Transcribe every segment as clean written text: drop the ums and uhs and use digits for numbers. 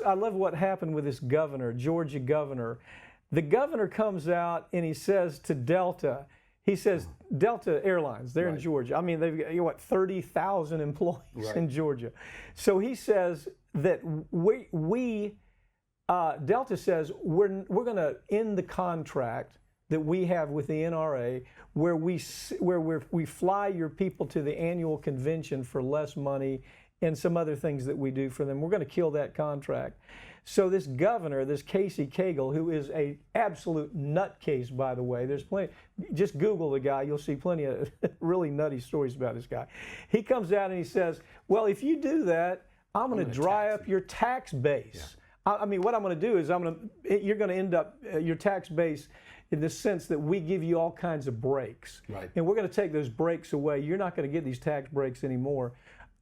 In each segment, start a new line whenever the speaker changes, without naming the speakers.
I love what happened with this governor, Georgia governor. The governor comes out and he says to Delta, he says, Delta Airlines, they're in Georgia. I mean, they've got, 30,000 employees in Georgia. So he says that Delta says, we're going to end the contract that we have with the NRA where we fly your people to the annual convention for less money and some other things that we do for them. We're going to kill that contract. So this governor, this Casey Cagle, who is a absolute nutcase, by the way, there's plenty, just Google the guy, you'll see plenty of really nutty stories about this guy. He comes out and he says, well, if you do that, I'm going to dry up your tax base. Yeah. I mean, what I'm going to do is you're going to end up your tax base in the sense that we give you all kinds of breaks. Right. And we're going to take those breaks away. You're not going to get these tax breaks anymore.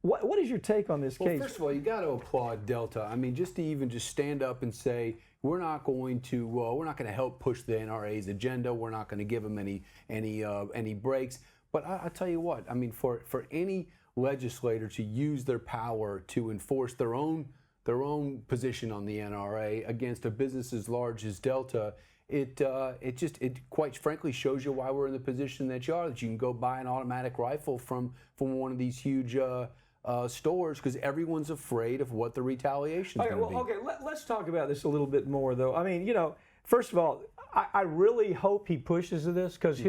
What is your take on this case?
Well, first of all, you got to applaud Delta. I mean, just to stand up and say we're not going to help push the NRA's agenda. We're not going to give them any breaks. But I tell you what, I mean, for any legislator to use their power to enforce their own position on the NRA against a business as large as Delta, it quite frankly shows you why we're in the position that you are. That you can go buy an automatic rifle from one of these huge stores because everyone's afraid of what the retaliation is going to be.
Okay, let's talk about this a little bit more, though. I mean, first of all, I really hope he pushes this because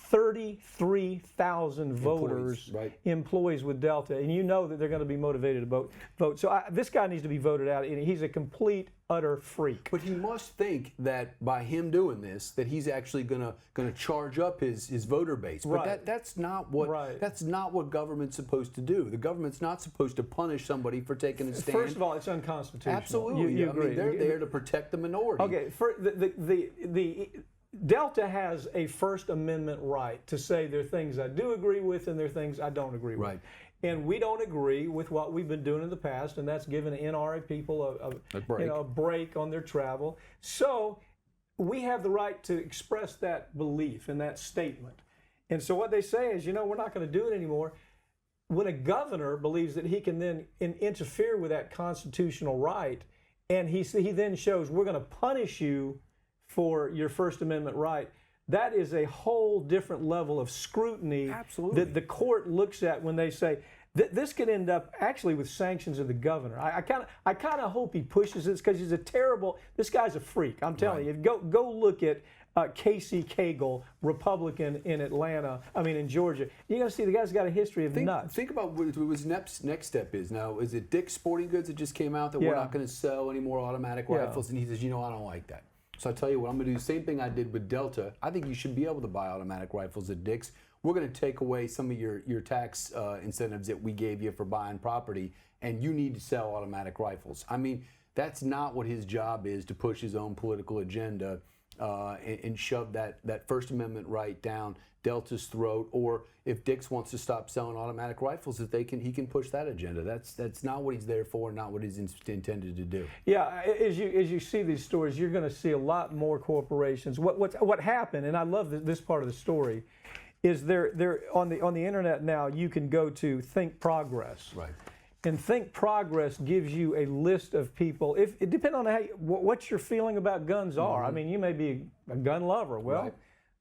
33,000 voters, employees with Delta, and you know that they're going to be motivated to vote. So this guy needs to be voted out, and he's a complete, utter freak.
But he must think that by him doing this, that he's actually going to charge up his voter base. But that's not what government's supposed to do. The government's not supposed to punish somebody for taking a stand.
First of all, it's unconstitutional.
Absolutely,
you agree.
I mean, they're there to protect the minority.
Okay, the Delta has a First Amendment right to say there are things I do agree with and there are things I don't agree with. And we don't agree with what we've been doing in the past, and that's giving NRA people a break on their travel. So we have the right to express that belief and that statement. And so what they say is, we're not going to do it anymore. When a governor believes that he can then interfere with that constitutional right, and he then shows we're going to punish you for your First Amendment right, that is a whole different level of scrutiny that the court looks at when they say this could end up actually with sanctions of the governor. I kind of hope he pushes this because this guy's a freak. I'm telling you. Go look at Casey Cagle, Republican in Georgia. You're going to see the guy's got a history of nuts.
Think about what his next step is. Now, is it Dick's Sporting Goods that just came out that we're not going to sell any more automatic rifles? And he says, I don't like that. So I tell you what, I'm going to do the same thing I did with Delta. I think you should be able to buy automatic rifles at Dick's. We're going to take away some of your tax incentives that we gave you for buying property, and you need to sell automatic rifles. I mean, that's not what his job is, to push his own political agenda and shove that First Amendment right down Delta's throat, or if Dick's wants to stop selling automatic rifles, he can push that agenda. That's not what he's there for, not what he's intended to do.
Yeah, as you see these stories, you're going to see a lot more corporations. What happened, and I love this part of the story, is they're on the internet now. You can go to Think Progress.
Right.
And Think Progress gives you a list of people. If it depends on what your feeling about guns are. I mean, you may be a gun lover. Well,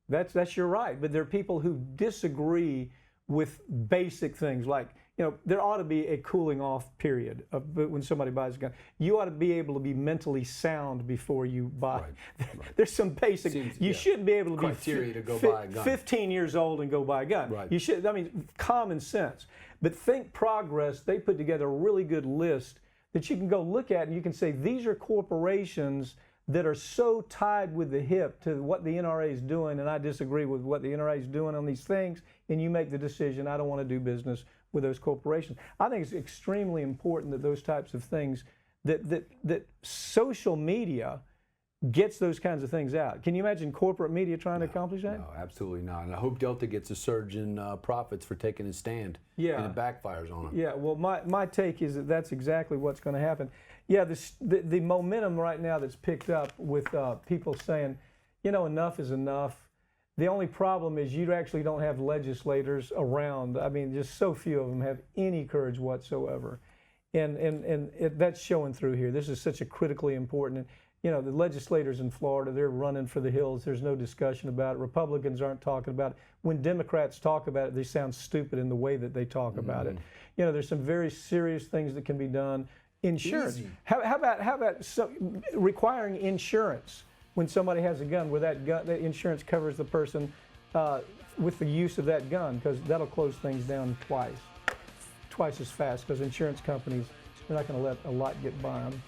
that's your right. But there are people who disagree with basic things like, there ought to be a cooling off period when somebody buys a gun. You ought to be able to be mentally sound before you buy. There's some basic. You shouldn't be able to
criteria to go buy a gun.
15 years old and go buy a gun. You should. I mean, common sense. But Think Progress, they put together a really good list that you can go look at, and you can say these are corporations that are so tied with the hip to what the NRA is doing, and I disagree with what the NRA is doing on these things, and you make the decision, I don't want to do business with those corporations. I think it's extremely important that those types of things, that social media gets those kinds of things out. Can you imagine corporate media trying to accomplish that?
No, absolutely not. And I hope Delta gets a surge in profits for taking a stand. And it backfires on them.
Yeah, well, my take is that that's exactly what's going to happen. Yeah, the momentum right now that's picked up with people saying, enough is enough. The only problem is you actually don't have legislators around. I mean, just so few of them have any courage whatsoever. That's showing through here. This is such a critically important. You know, the legislators in Florida, they're running for the hills. There's no discussion about it. Republicans aren't talking about it. When Democrats talk about it, they sound stupid in the way that they talk about it. You know, there's some very serious things that can be done. Insurance. How about requiring insurance when somebody has a gun, where that insurance covers the person with the use of that gun, because that'll close things down twice as fast, because insurance companies, they're not going to let a lot get by them.